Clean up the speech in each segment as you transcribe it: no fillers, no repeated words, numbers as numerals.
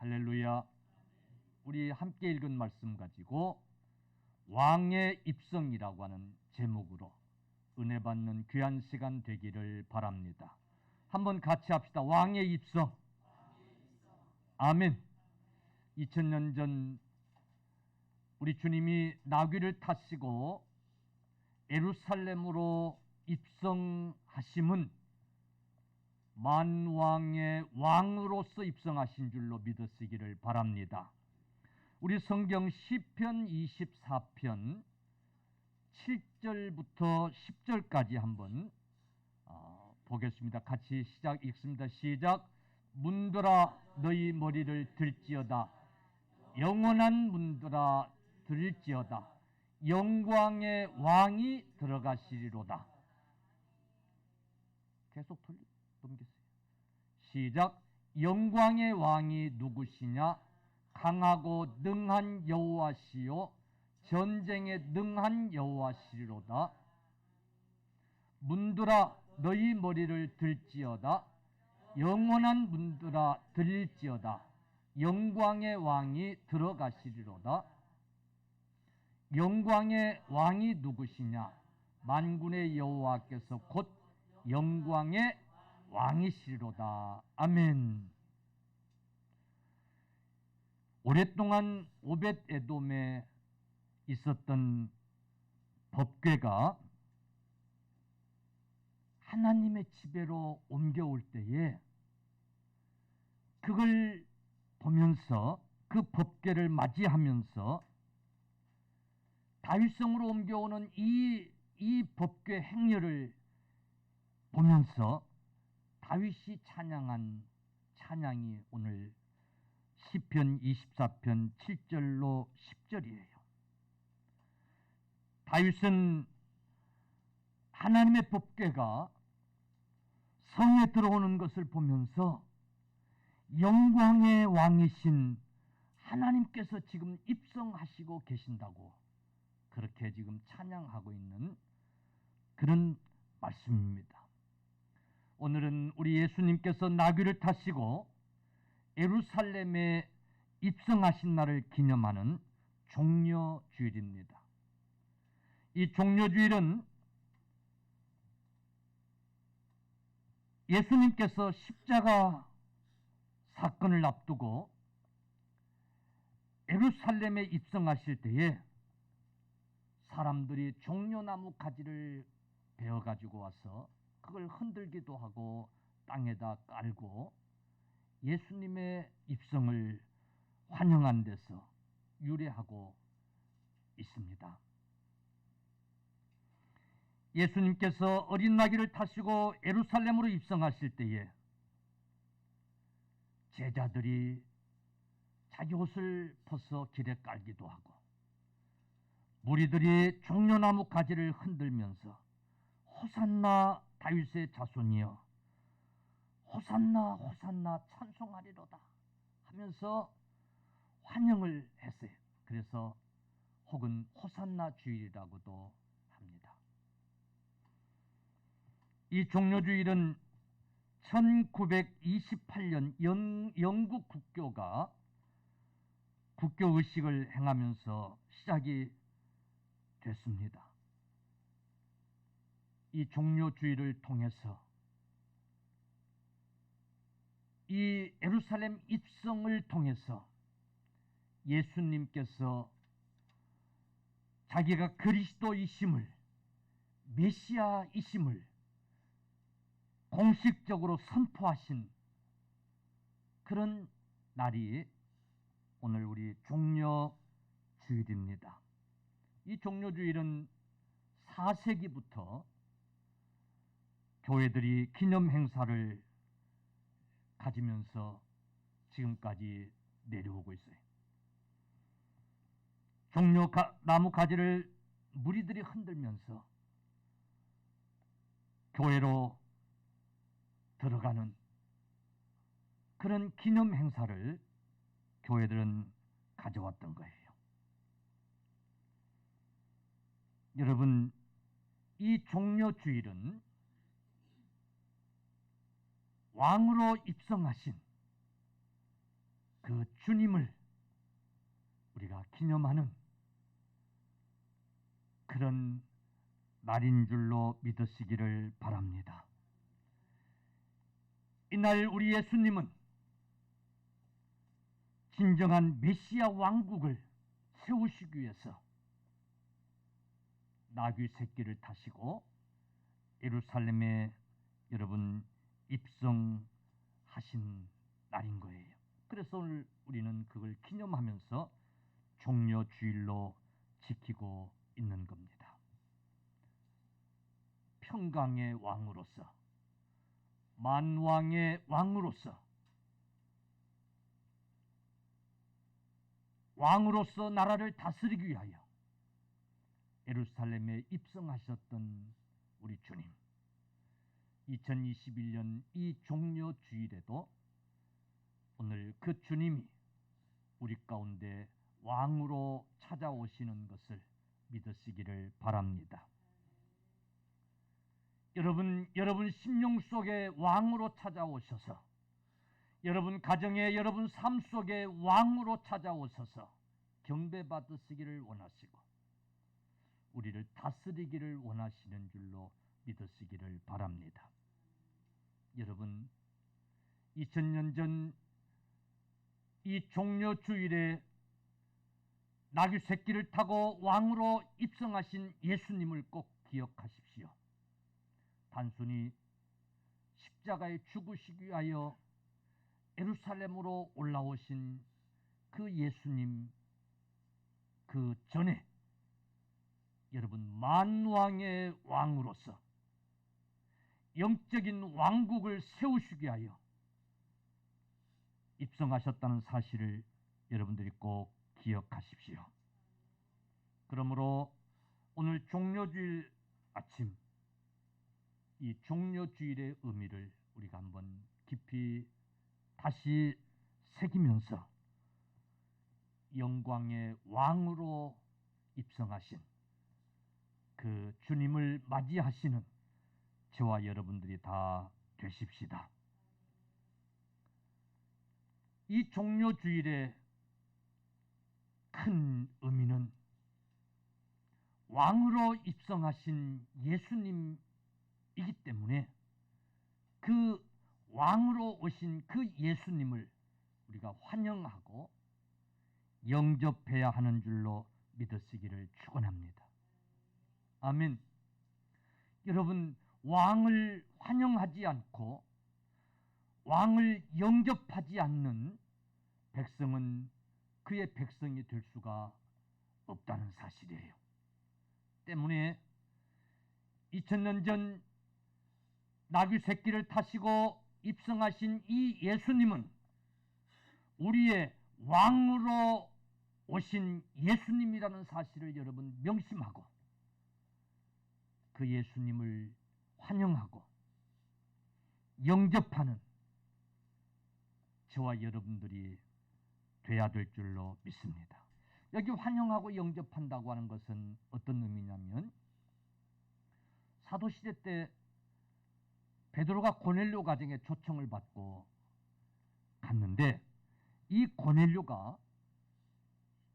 할렐루야. 우리 함께 읽은 말씀 가지고 왕의 입성이라고 하는 제목으로 은혜 받는 귀한 시간 되기를 바랍니다. 한번 같이 합시다. 왕의 입성. 아멘. 2000년 전 우리 주님이 나귀를 타시고 예루살렘으로 입성하심은 만왕의 왕으로서 입성하신 줄로 믿으시기를 바랍니다. 우리 성경 시편 24편 7절부터 10절까지 한번 보겠습니다. 같이 시작 읽습니다. 시작. 문들아 너희 머리를 들지어다. 영원한 문들아 들을지어다. 영광의 왕이 들어가시리로다. 계속 넘기세요. 시작. 영광의 왕이 누구시냐? 강하고 능한 여호와시요 전쟁에 능한 여호와시리로다. 문들아 너희 머리를 들지어다. 영원한 문들아 들릴지어다. 영광의 왕이 들어가시리로다. 영광의 왕이 누구시냐? 만군의 여호와께서 곧 영광의 왕이시리로다. 아멘. 오랫동안 오벳 에돔에 있었던 법궤가 하나님의 지배로 옮겨올 때에 그걸 보면서 그 법궤를 맞이하면서 다윗성으로 옮겨오는 이 법궤 행렬을 보면서 다윗이 찬양한 찬양이 오늘 시편 24편 7절로 10절이에요. 다윗은 하나님의 법궤가 성에 들어오는 것을 보면서 영광의 왕이신 하나님께서 지금 입성하시고 계신다고 그렇게 지금 찬양하고 있는 그런 말씀입니다. 오늘은 우리 예수님께서 나귀를 타시고 예루살렘에 입성하신 날을 기념하는 종려주일입니다. 이 종려주일은 예수님께서 십자가 사건을 앞두고 예루살렘에 입성하실 때에 사람들이 종려나무 가지를 베어 가지고 와서 그걸 흔들기도 하고 땅에다 깔고 예수님의 입성을 환영한 데서 유래하고 있습니다. 예수님께서 어린 나귀를 타시고 예루살렘으로 입성하실 때에 제자들이 자기 옷을 벗어 길에 깔기도 하고 무리들이 종려나무 가지를 흔들면서 호산나 다윗의 자손이여 호산나 호산나 찬송하리로다 하면서 환영을 했어요. 그래서 혹은 호산나 주일이라고도 합니다. 이 종려주일은 1928년 영국 국교가 국교의식을 행하면서 시작이 됐습니다. 이 종려주일을 통해서 이 예루살렘 입성을 통해서 예수님께서 자기가 그리스도이심을 메시아이심을 공식적으로 선포하신 그런 날이 오늘 우리 종려주일입니다. 이 종려주일은 4세기부터 교회들이 기념 행사를 가지면서 지금까지 내려오고 있어요. 종려나무 가지를 무리들이 흔들면서 교회로 들어가는 그런 기념 행사를 교회들은 가져왔던 거예요. 여러분, 이 종려주일은 왕으로 입성하신 그 주님을 우리가 기념하는 그런 날인 줄로 믿으시기를 바랍니다. 이날 우리 예수님은 진정한 메시아 왕국을 세우시기 위해서 나귀 새끼를 타시고 예루살렘에 여러분 입성하신 날인 거예요. 그래서 오늘 우리는 그걸 기념하면서 종려주일로 지키고 있는 겁니다. 평강의 왕으로서, 만왕의 왕으로서 나라를 다스리기 위하여 예루살렘에 입성하셨던 우리 주님, 2021년 이 종려주일에도 오늘 그 주님이 우리 가운데 왕으로 찾아오시는 것을 믿으시기를 바랍니다. 여러분 심령 속에 왕으로 찾아오셔서, 여러분 가정에, 여러분 삶 속에 왕으로 찾아오셔서 경배받으시기를 원하시고 우리를 다스리기를 원하시는 줄로 믿으시기를 바랍니다. 여러분 2000년 전 이 종려주일에 나귀 새끼를 타고 왕으로 입성하신 예수님을 꼭 기억하십시오. 단순히 십자가에 죽으시기 위하여 예루살렘으로 올라오신 그 예수님, 그 전에 여러분 만왕의 왕으로서 영적인 왕국을 세우시기 위하여 입성하셨다는 사실을 여러분들이 꼭 기억하십시오. 그러므로 오늘 종려주일 아침 이 종려주일의 의미를 우리가 한번 깊이 다시 새기면서 영광의 왕으로 입성하신 그 주님을 맞이하시는 저와 여러분들이 다 되십시다. 이 종려주일의 큰 의미는 왕으로 입성하신 예수님이기 때문에 그 왕으로 오신 그 예수님을 우리가 환영하고 영접해야 하는 줄로 믿으시기를 축원합니다. 아멘. 여러분 왕을 환영하지 않고 왕을 영접하지 않는 백성은 그의 백성이 될 수가 없다는 사실이에요. 때문에 2000년 전 나귀 새끼를 타시고 입성하신 이 예수님은 우리의 왕으로 오신 예수님이라는 사실을 여러분 명심하고 그 예수님을 환영하고 영접하는 저와 여러분들이 돼야 될 줄로 믿습니다. 여기 환영하고 영접한다고 하는 것은 어떤 의미냐면 사도시대 때 베드로가 고넬료 가정에 초청을 받고 갔는데 이 고넬료가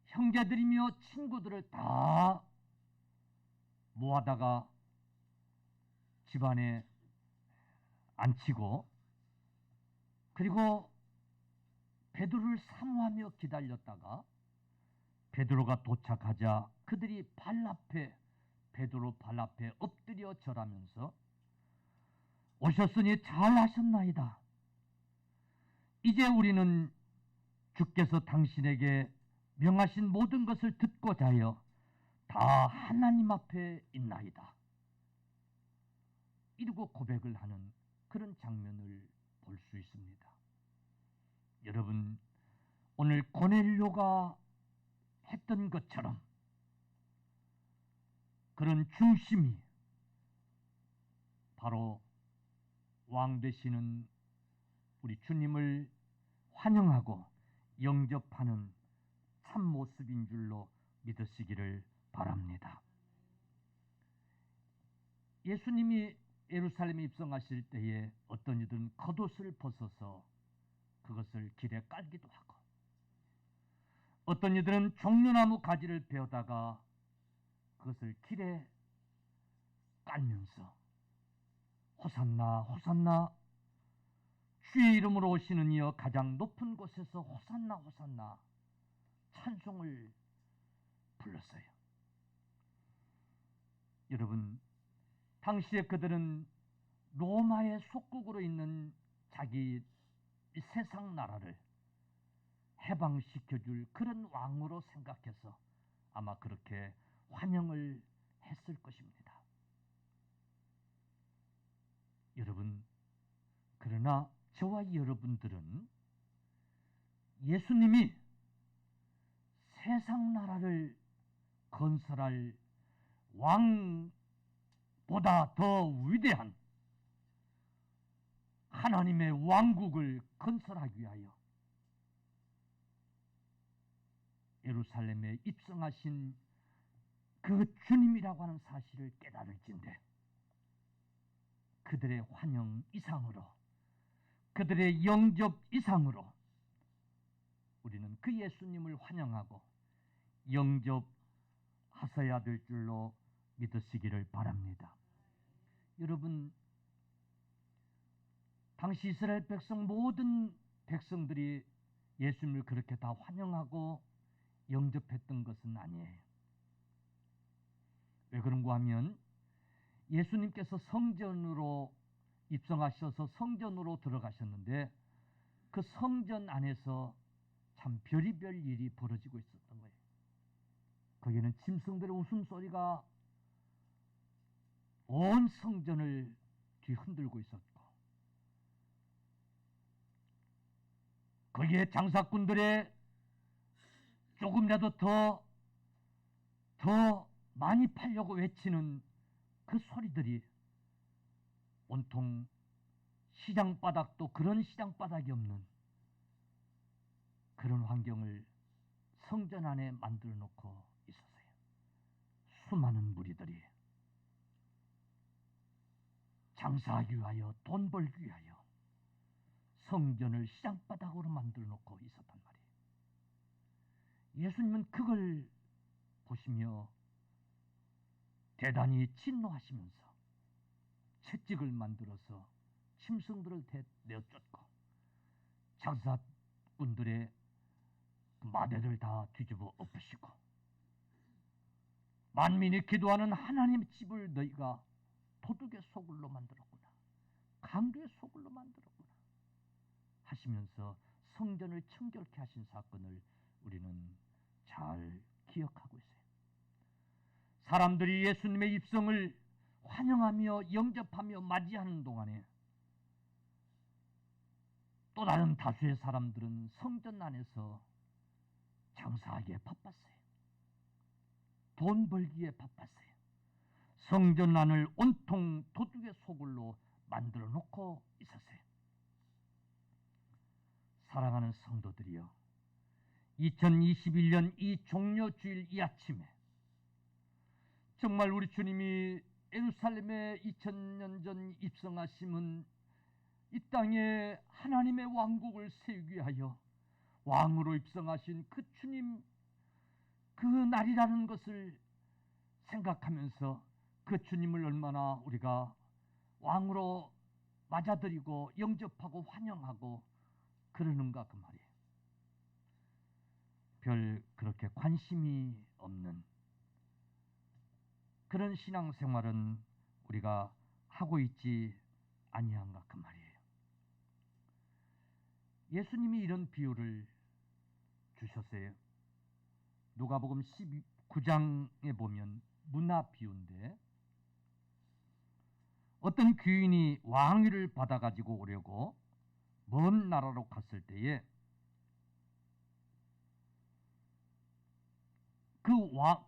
형제들이며 친구들을 다 모아다가 집안에 앉히고 그리고 베드로를 사모하며 기다렸다가 베드로가 도착하자 그들이 베드로 발 앞에 엎드려 절하면서 오셨으니 잘하셨나이다. 이제 우리는 주께서 당신에게 명하신 모든 것을 듣고자 하여 다 하나님 앞에 있나이다. 이러고 고백을 하는 그런 장면을 볼 수 있습니다. 여러분 오늘 고넬료가 했던 것처럼 그런 중심이 바로 왕 되시는 우리 주님을 환영하고 영접하는 참 모습인 줄로 믿으시기를 바랍니다. 예수님이 예루살렘에 입성하실 때에 어떤 이들은 겉옷을 벗어서 그것을 길에 깔기도 하고 어떤 이들은 종려나무 가지를 베어다가 그것을 길에 깔면서 호산나 호산나 주의 이름으로 오시는 이여 가장 높은 곳에서 호산나 호산나 찬송을 불렀어요. 여러분, 당시에 그들은 로마의 속국으로 있는 자기 세상 나라를 해방시켜줄 그런 왕으로 생각해서 아마 그렇게 환영을 했을 것입니다. 여러분, 그러나 저와 여러분들은 예수님이 세상 나라를 건설할 왕보다 더 위대한 하나님의 왕국을 건설하기 위하여 예루살렘에 입성하신 그 주님이라고 하는 사실을 깨달을진대 그들의 환영 이상으로, 그들의 영접 이상으로 우리는 그 예수님을 환영하고 영접하셔야 될 줄로 믿으시기를 바랍니다. 여러분, 당시 이스라엘 백성 모든 백성들이 예수님을 그렇게 다 환영하고 영접했던 것은 아니에요. 왜 그런가 하면 예수님께서 성전으로 입성하셔서 성전으로 들어가셨는데 그 성전 안에서 참 별의별 일이 벌어지고 있었던 거예요. 거기는 짐승들의 웃음소리가 온 성전을 뒤흔들고 있었고 거기에 장사꾼들의 조금이라도 더 많이 팔려고 외치는 그 소리들이 온통 시장바닥도 그런 시장바닥이 없는 그런 환경을 성전 안에 만들어 놓고 있었어요. 수많은 무리들이 장사하기 위하여 돈 벌기 위하여 성전을 시장바닥으로 만들어 놓고 있었단 말이에요. 예수님은 그걸 보시며 대단히 진노하시면서 채찍을 만들어서 짐승들을 내어쫓고 장사꾼들의 마대를 다 뒤집어 엎으시고 만민이 기도하는 하나님의 집을 너희가 도둑의 소굴로 만들었구나, 강도의 소굴로 만들었구나 하시면서 성전을 청결케 하신 사건을 우리는 잘 기억하고 있어요. 사람들이 예수님의 입성을 환영하며 영접하며 맞이하는 동안에 또 다른 다수의 사람들은 성전 안에서 장사하기에 바빴어요. 돈 벌기에 바빴어요. 성전 안을 온통 도둑의 소굴로 만들어 놓고 있었어요. 사랑하는 성도들이여, 2021년 이 종료주일 이 아침에 정말 우리 주님이 예루살렘에 2000년 전 입성하심은 이 땅에 하나님의 왕국을 세우기 위하여 왕으로 입성하신 그 주님 그 날이라는 것을 생각하면서 그 주님을 얼마나 우리가 왕으로 맞아들이고 영접하고 환영하고 그러는가 그 말이에요. 별 그렇게 관심이 없는 그런 신앙생활은 우리가 하고 있지 아니한가 그 말이에요. 예수님이 이런 비유를 주셨어요. 누가복음 19장에 보면 문화 비유인데 어떤 귀인이 왕위를 받아가지고 오려고 먼 나라로 갔을 때에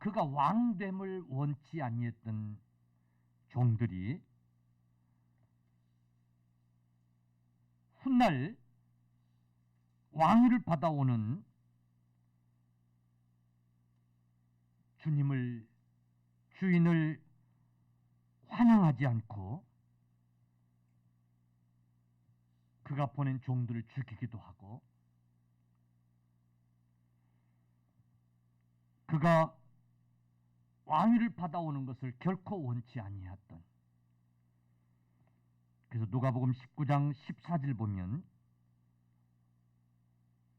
그가 왕됨을 원치 아니했던 종들이 훗날 왕위를 받아오는 주인을 환영하지 않고 그가 보낸 종들을 죽이기도 하고 그가 왕위를 받아오는 것을 결코 원치 아니했던, 그래서 누가복음 19장 14절 보면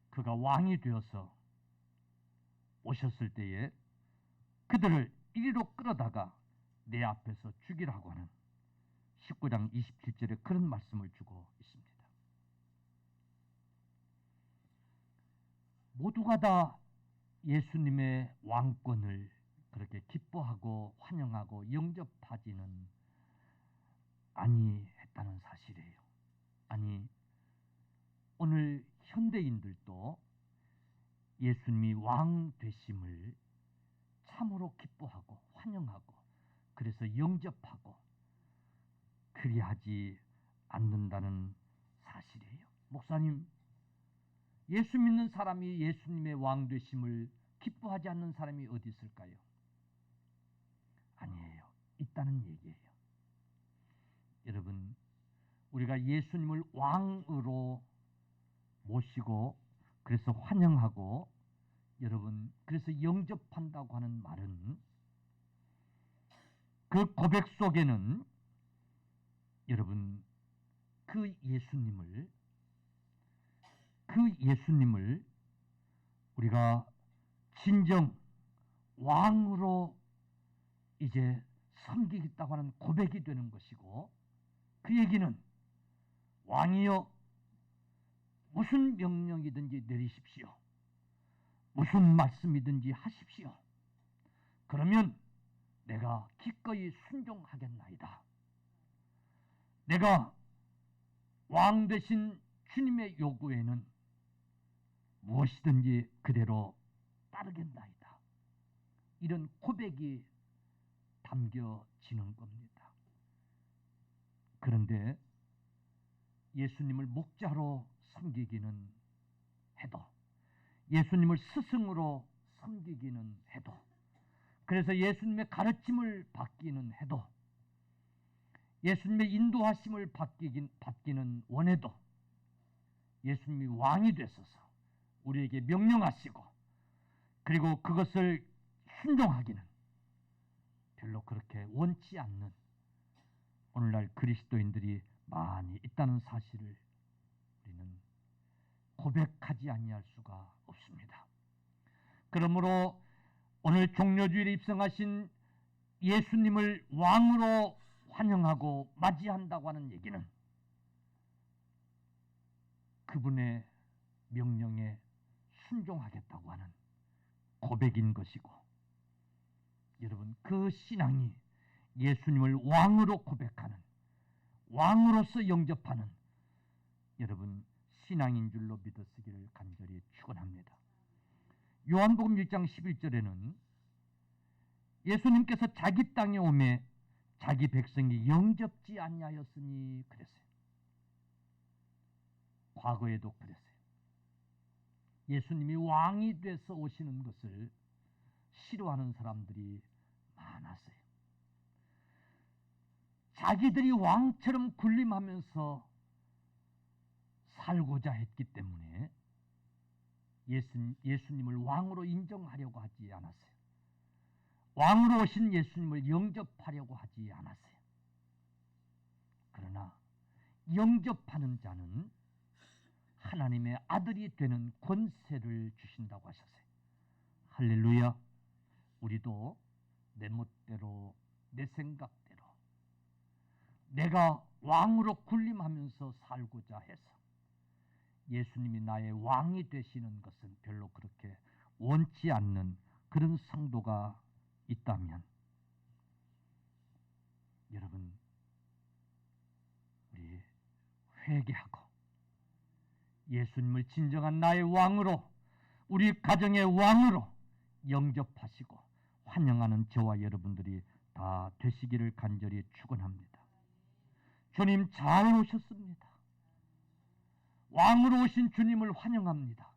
그가 왕이 되어서 오셨을 때에 그들을 이리로 끌어다가 내 앞에서 죽이라고 하는 19장 27절에 그런 말씀을 주고 있습니다. 모두가 다 예수님의 왕권을 그렇게 기뻐하고 환영하고 영접하지는 아니했다는 사실이에요. 아니, 오늘 현대인들도 예수님이 왕 되심을 참으로 기뻐하고 환영하고 그래서 영접하고 그리하지 않는다는 사실이에요. 목사님, 예수 믿는 사람이 예수님의 왕 되심을 기뻐하지 않는 사람이 어디 있을까요? 아니에요. 있다는 얘기예요. 여러분, 우리가 예수님을 왕으로 모시고 그래서 환영하고 여러분 그래서 영접한다고 하는 말은 그 고백 속에는 여러분 그 예수님을 우리가 진정 왕으로 이제 섬기겠다고 하는 고백이 되는 것이고, 그 얘기는 왕이여 무슨 명령이든지 내리십시오. 무슨 말씀이든지 하십시오. 그러면 내가 기꺼이 순종하겠나이다. 내가 왕 되신 주님의 요구에는 무엇이든지 그대로 따르겠나이다. 이런 고백이 담겨지는 겁니다. 그런데 예수님을 목자로 섬기기는 해도, 예수님을 스승으로 섬기기는 해도, 그래서 예수님의 가르침을 받기는 해도, 예수님의 인도하심을 받기는 원해도 예수님이 왕이 되셔서 우리에게 명령하시고 그리고 그것을 순종하기는 별로 그렇게 원치 않는 오늘날 그리스도인들이 많이 있다는 사실을 우리는 고백하지 아니할 수가 없습니다. 그러므로 오늘 종려주일에 입성하신 예수님을 왕으로 환영하고 맞이한다고 하는 얘기는 그분의 명령에 순종하겠다고 하는 고백인 것이고, 여러분 그 신앙이 예수님을 왕으로 고백하는, 왕으로서 영접하는 여러분 신앙인 줄로 믿으시기를 간절히 축원합니다. 요한복음 1장 11절에는 예수님께서 자기 땅에 오매 자기 백성이 영접지 아니하였으니 그랬어요. 과거에도 그랬어요. 예수님이 왕이 돼서 오시는 것을 싫어하는 사람들이 많았어요. 자기들이 왕처럼 군림하면서 살고자 했기 때문에 예수님을 왕으로 인정하려고 하지 않았어요. 왕으로 오신 예수님을 영접하려고 하지 않았어요. 그러나 영접하는 자는 하나님의 아들이 되는 권세를 주신다고 하셨어요. 할렐루야. 우리도 내 멋대로 내 생각대로 내가 왕으로 군림하면서 살고자 해서 예수님이 나의 왕이 되시는 것은 별로 그렇게 원치 않는 그런 성도가 있다면 여러분 우리 회개하고 예수님을 진정한 나의 왕으로, 우리 가정의 왕으로 영접하시고 환영하는 저와 여러분들이 다 되시기를 간절히 축원합니다. 주님 잘 오셨습니다. 왕으로 오신 주님을 환영합니다.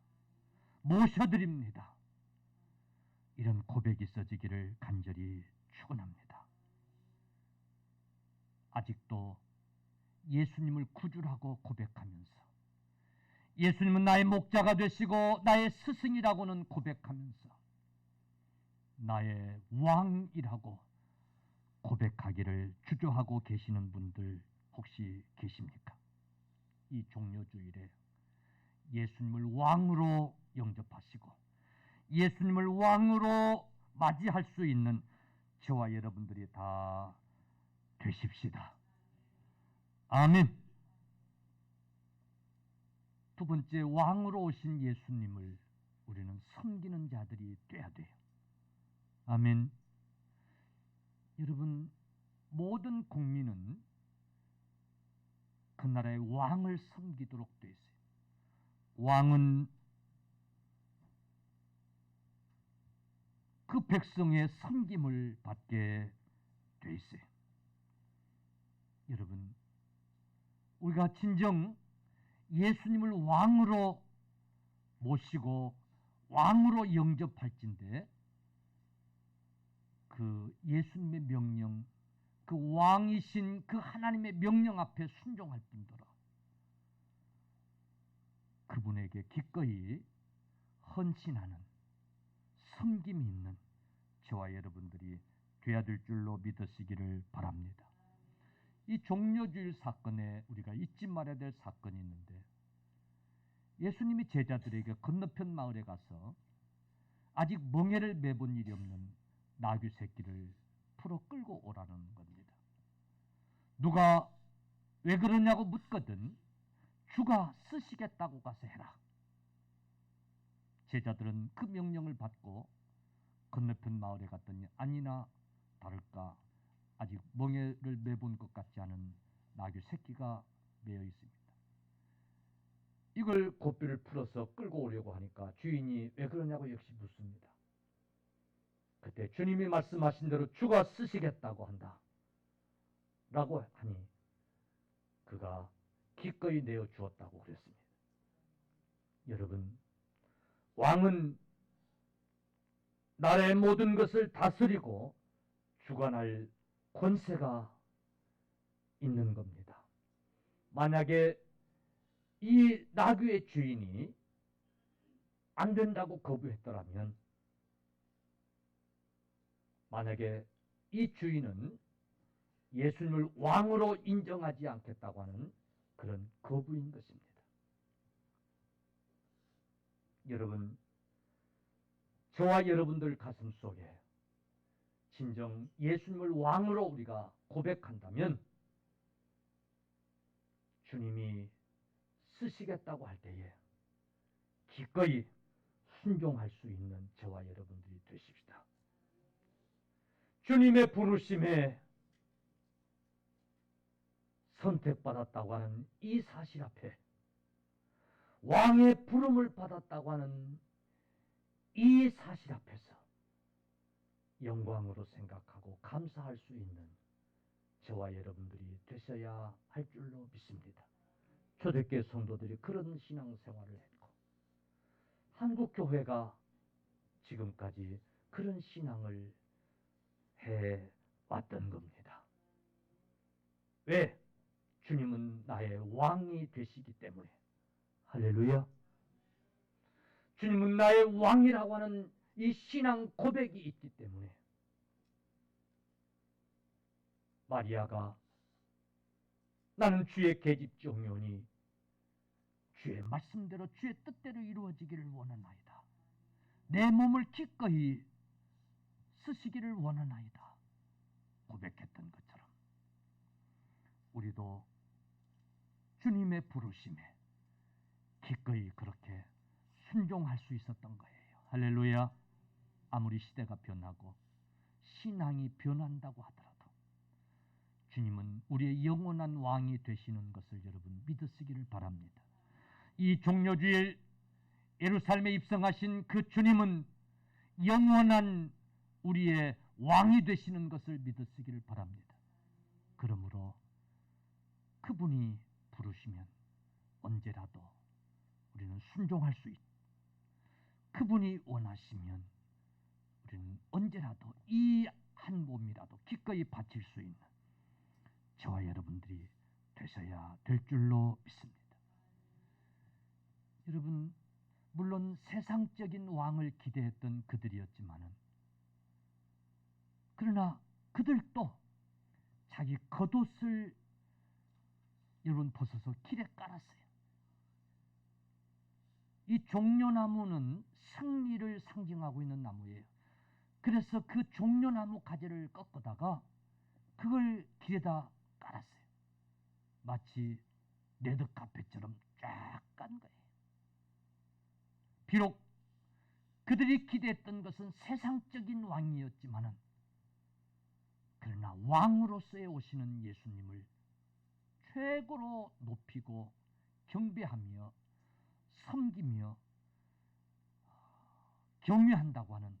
모셔드립니다. 이런 고백이 있어지기를 간절히 축원합니다. 아직도 예수님을 구주라고 고백하면서 예수님은 나의 목자가 되시고 나의 스승이라고는 고백하면서 나의 왕이라고 고백하기를 주저하고 계시는 분들 혹시 계십니까? 이 종료주일에 예수님을 왕으로 영접하시고 예수님을 왕으로 맞이할 수 있는 저와 여러분들이 다 되십시다. 아멘. 두 번째, 왕으로 오신 예수님을 우리는 섬기는 자들이 돼야 돼요. 아멘. 여러분, 모든 국민은 그 나라의 왕을 섬기도록 되어 있어요. 왕은 그 백성의 섬김을 받게 되어 있어요. 여러분, 우리가 진정 예수님을 왕으로 모시고 왕으로 영접할진데 그 예수님의 명령, 그 왕이신 그 하나님의 명령 앞에 순종할 뿐더러 그분에게 기꺼이 헌신하는 섬김이 있는 저와 여러분들이 되어야 될 줄로 믿으시기를 바랍니다. 이 종려주일 사건에 우리가 잊지 말아야 될 사건이 있는데 예수님이 제자들에게 건너편 마을에 가서 아직 멍에를 매본 일이 없는 나귀 새끼를 풀어 끌고 오라는 겁니다. 누가 왜 그러냐고 묻거든 주가 쓰시겠다고 가서 해라. 제자들은 그 명령을 받고 건너편 마을에 갔더니 아니나 다를까 아직 멍에를 매본 것 같지 않은 나귀 새끼가 매어 있습니다. 이걸 고삐를 풀어서 끌고 오려고 하니까 주인이 왜 그러냐고 역시 묻습니다. 그때 주님이 말씀하신 대로 주가 쓰시겠다고 한다 라고 하니 그가 기꺼이 내어 주었다고 그랬습니다. 여러분, 왕은 나라의 모든 것을 다스리고 주관할 권세가 있는 겁니다. 만약에 이 나귀의 주인이 안 된다고 거부했더라면, 만약에 이 주인은 예수님을 왕으로 인정하지 않겠다고 하는 그런 거부인 것입니다. 여러분, 저와 여러분들 가슴 속에 진정 예수님을 왕으로 우리가 고백한다면 주님이 쓰시겠다고 할 때에 기꺼이 순종할 수 있는 저와 여러분들이 되십시다. 주님의 부르심에 선택받았다고 하는 이 사실 앞에 왕의 부름을 받았다고 하는 이 사실 앞에서 영광으로 생각하고 감사할 수 있는 저와 여러분들이 되셔야 할 줄로 믿습니다. 초대교회 성도들이 그런 신앙생활을 했고 한국교회가 지금까지 그런 신앙을 해왔던 겁니다. 왜? 주님은 나의 왕이 되시기 때문에. 할렐루야. 주님은 나의 왕이라고 하는 이 신앙 고백이 있기 때문에 마리아가 나는 주의 계집종이오니 주의 말씀대로 주의 뜻대로 이루어지기를 원하나이다. 내 몸을 기꺼이 쓰시기를 원하나이다. 고백했던 것처럼 우리도 주님의 부르심에 기꺼이 그렇게 순종할 수 있었던 거예요. 할렐루야. 아무리 시대가 변하고 신앙이 변한다고 하더라도 주님은 우리의 영원한 왕이 되시는 것을 여러분 믿으시기를 바랍니다. 이 종려주일 예루살렘에 입성하신 그 주님은 영원한 우리의 왕이 되시는 것을 믿으시기를 바랍니다. 그러므로 그분이 부르시면 언제라도 우리는 순종할 수 있고 그분이 원하시면 우리는 언제라도 이 한 몸이라도 기꺼이 바칠 수 있는 저와 여러분들이 되셔야 될 줄로 믿습니다. 여러분, 물론 세상적인 왕을 기대했던 그들이었지만은 그러나 그들도 자기 겉옷을 여러분 벗어서 길에 깔았어요. 이 종려나무는 승리를 상징하고 있는 나무예요. 그래서 그 종려나무 가지를 꺾어다가 그걸 길에다 깔았어요. 마치 레드카펫처럼 쫙 깐 거예요. 비록 그들이 기대했던 것은 세상적인 왕이었지만은, 그러나 왕으로서의 오시는 예수님을 최고로 높이고 경배하며 섬기며 경외한다고 하는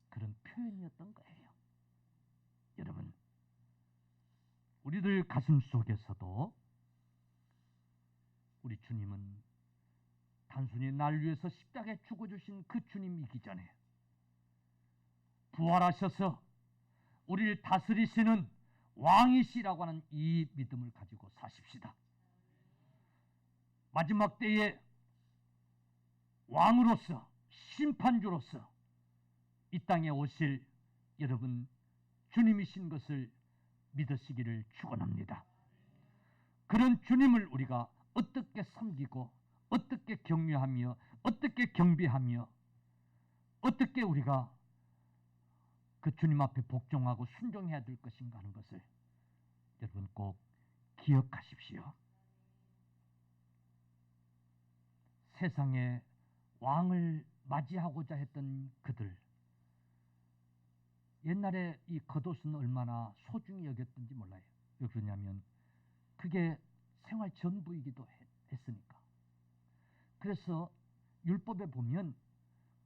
그런 표현이었던 거예요. 여러분, 우리들 가슴 속에서도 우리 주님은 단순히 날 위해서 십자가에 죽어주신 그 주님이기 전에 부활하셔서 우리를 다스리시는 왕이시라고 하는 이 믿음을 가지고 사십시다. 마지막 때에 왕으로서, 심판주로서 이 땅에 오실 여러분 주님이신 것을 믿으시기를 축원합니다. 그런 주님을 우리가 어떻게 섬기고 어떻게 경외하며 어떻게 경배하며 어떻게 우리가 그 주님 앞에 복종하고 순종해야 될 것인가 하는 것을 여러분 꼭 기억하십시오. 세상에 왕을 맞이하고자 했던 그들, 옛날에 이 겉옷은 얼마나 소중히 여겼던지 몰라요. 왜 그러냐면 그게 생활 전부이기도 했으니까. 그래서 율법에 보면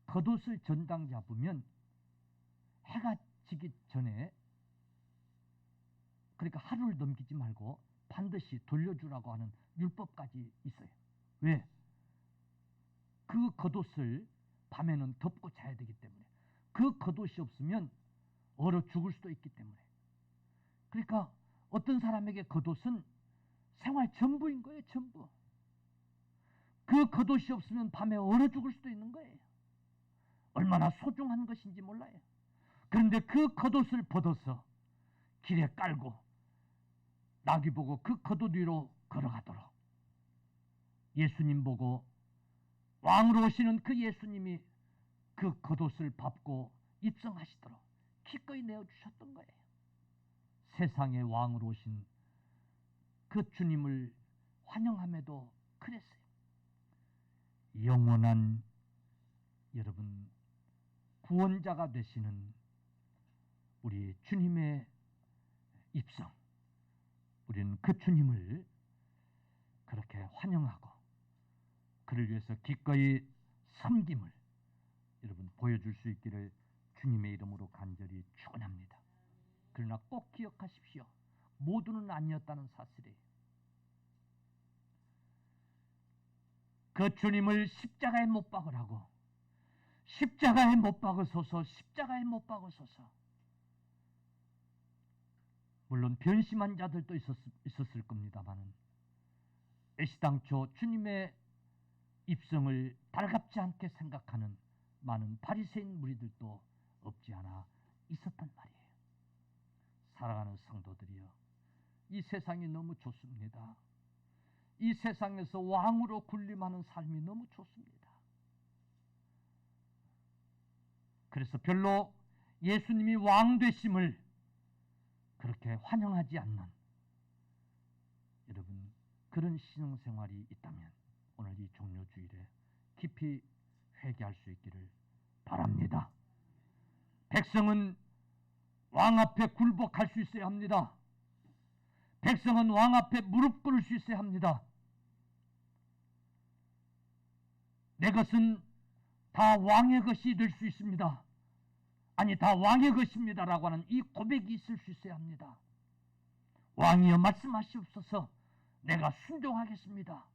겉옷을 전당 잡으면 해가 지기 전에, 그러니까 하루를 넘기지 말고 반드시 돌려주라고 하는 율법까지 있어요. 왜? 그 겉옷을 밤에는 덮고 자야 되기 때문에, 그 겉옷이 없으면 얼어 죽을 수도 있기 때문에. 그러니까 어떤 사람에게 겉옷은 생활 전부인 거예요. 전부. 그 겉옷이 없으면 밤에 얼어 죽을 수도 있는 거예요. 얼마나 소중한 것인지 몰라요. 그런데 그 겉옷을 벗어서 길에 깔고 나귀 보고 그 겉옷 위로 걸어가도록, 예수님 보고 왕으로 오시는 그 예수님이 그 겉옷을 밟고 입성하시도록 기꺼이 내어주셨던 거예요. 세상의 왕으로 오신 그 주님을 환영함에도 그랬어요. 영원한 여러분 구원자가 되시는 우리 주님의 입성, 우리는 그 주님을 그렇게 환영하고 그를 위해서 기꺼이 섬김을 여러분 보여줄 수 있기를 주님의 이름으로 간절히 축원합니다. 그러나 꼭 기억하십시오. 모두는 아니었다는 사실이에요. 그 주님을 십자가에 못 박으라고, 십자가에 못 박으소서, 십자가에 못 박으소서. 물론 변심한 자들도 있었을 겁니다만은 애시당초 주님의 입성을 달갑지 않게 생각하는 많은 바리새인 무리들도 없지 않아 있었단 말이에요. 사랑하는 성도들이여, 이 세상이 너무 좋습니다. 이 세상에서 왕으로 군림하는 삶이 너무 좋습니다. 그래서 별로 예수님이 왕 되심을 그렇게 환영하지 않는 여러분 그런 신앙생활이 있다면 오늘 이 종료주일에 깊이 회개할 수 있기를 바랍니다. 백성은 왕 앞에 굴복할 수 있어야 합니다. 백성은 왕 앞에 무릎 꿇을 수 있어야 합니다. 내 것은 다 왕의 것이 될 수 있습니다. 아니, 다 왕의 것입니다라고 하는 이 고백이 있을 수 있어야 합니다. 왕이여 말씀하시옵소서, 내가 순종하겠습니다.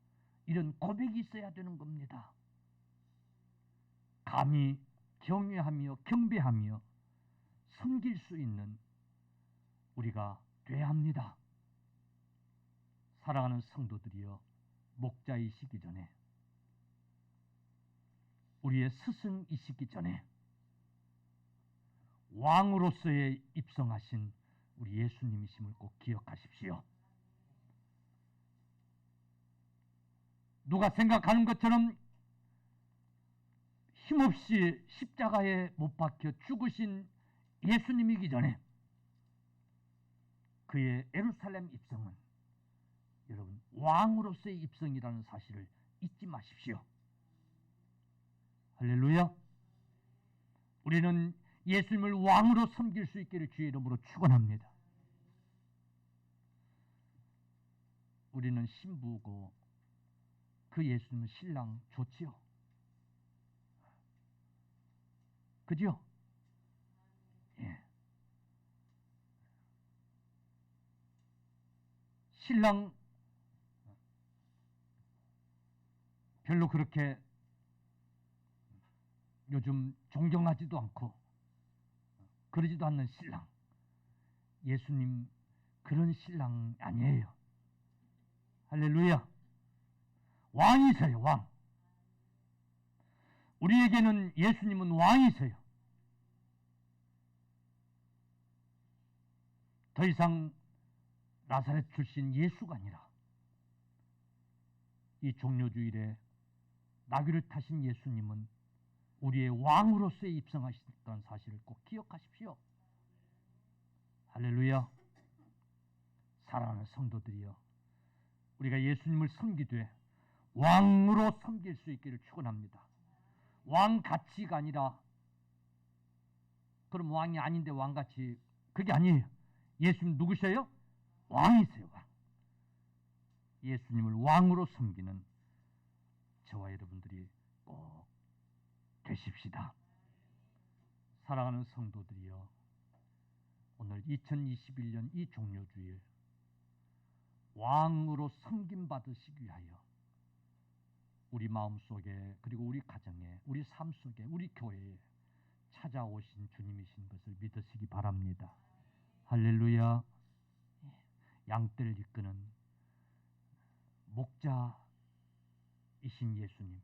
이런 고백이 있어야 되는 겁니다. 감히 경외하며 경배하며 섬길 수 있는 우리가 돼야 합니다. 사랑하는 성도들이여, 목자이시기 전에, 우리의 스승이시기 전에 왕으로서의 입성하신 우리 예수님이심을 꼭 기억하십시오. 누가 생각하는 것처럼 힘없이 십자가에 못 박혀 죽으신 예수님이기 전에 그의 예루살렘 입성은 여러분 왕으로서의 입성이라는 사실을 잊지 마십시오. 할렐루야. 우리는 예수님을 왕으로 섬길 수 있기를 주의 이름으로 축원합니다. 우리는 신부고 그 예수님은 신랑 좋지요. 그죠? 예. 신랑 별로 그렇게 요즘 존경하지도 않고 그러지도 않는 신랑. 예수님 그런 신랑 아니에요. 할렐루야. 왕이세요, 왕. 우리에게는 예수님은 왕이세요. 더 이상 나사렛 출신 예수가 아니라 이 종료주일에 나귀를 타신 예수님은 우리의 왕으로서의 입성하셨다는 사실을 꼭 기억하십시오. 할렐루야. 사랑하는 성도들이여, 우리가 예수님을 섬기되 왕으로 섬길 수 있기를 축원합니다. 왕가치가 아니라 그럼 왕이 아닌데 왕같이, 그게 아니에요. 예수님 누구세요? 왕이세요, 왕. 예수님을 왕으로 섬기는 저와 여러분들이 꼭 되십시다. 사랑하는 성도들이여, 오늘 2021년 이 종료주일 왕으로 섬김받으시기 위하여 우리 마음속에, 그리고 우리 가정에, 우리 삶 속에, 우리 교회에 찾아오신 주님이신 것을 믿으시기 바랍니다. 할렐루야. 양떼를 이끄는 목자이신 예수님.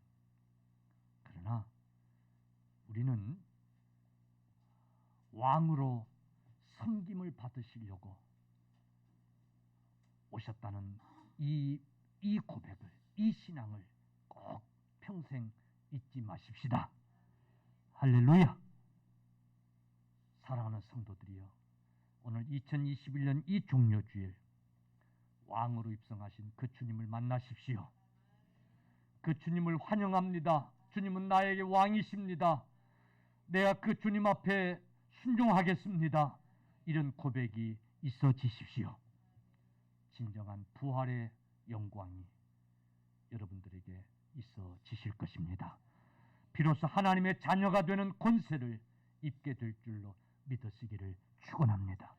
그러나 우리는 왕으로 섬김을 받으시려고 오셨다는 이 고백을, 이 신앙을 꼭 평생 잊지 마십시다. 할렐루야. 사랑하는 성도들이여, 오늘 2021년 이 종료주일 왕으로 입성하신 그 주님을 만나십시오. 그 주님을 환영합니다. 주님은 나에게 왕이십니다. 내가 그 주님 앞에 순종하겠습니다. 이런 고백이 있어지십시오. 진정한 부활의 영광이 여러분들에게 있어지실 것입니다. 비로소 하나님의 자녀가 되는 권세를 입게 될 줄로 믿으시기를 축원합니다.